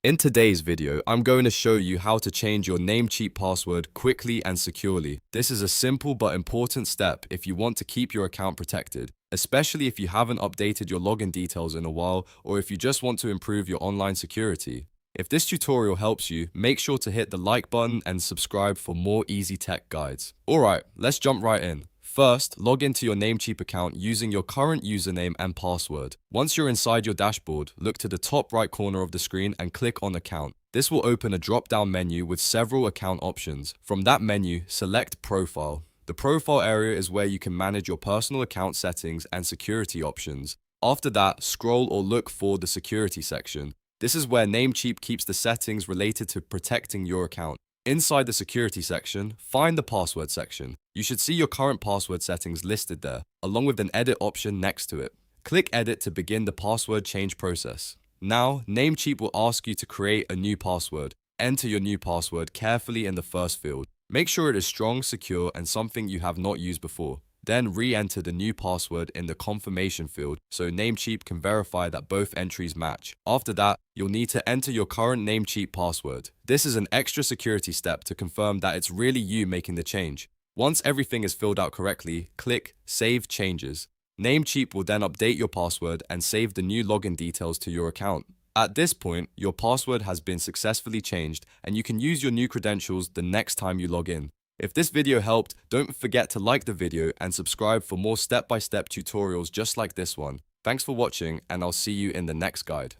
In today's video, I'm going to show you how to change your Namecheap password quickly and securely. This is a simple but important step if you want to keep your account protected, especially if you haven't updated your login details in a while or if you just want to improve your online security. If this tutorial helps you, make sure to hit the like button and subscribe for more easy tech guides. Alright, let's jump right in. First, log into your Namecheap account using your current username and password. Once you're inside your dashboard, look to the top right corner of the screen and click on Account. This will open a drop-down menu with several account options. From that menu, select Profile. The profile area is where you can manage your personal account settings and security options. After that, scroll or look for the security section. This is where Namecheap keeps the settings related to protecting your account. Inside the security section, find the password section. You should see your current password settings listed there, along with an edit option next to it. Click Edit to begin the password change process. Now, Namecheap will ask you to create a new password. Enter your new password carefully in the first field. Make sure it is strong, secure, and something you have not used before. Then re-enter the new password in the confirmation field so Namecheap can verify that both entries match. After that, you'll need to enter your current Namecheap password. This is an extra security step to confirm that it's really you making the change. Once everything is filled out correctly, click Save Changes. Namecheap will then update your password and save the new login details to your account. At this point, your password has been successfully changed and you can use your new credentials the next time you log in. If this video helped, don't forget to like the video and subscribe for more step-by-step tutorials just like this one. Thanks for watching, and I'll see you in the next guide.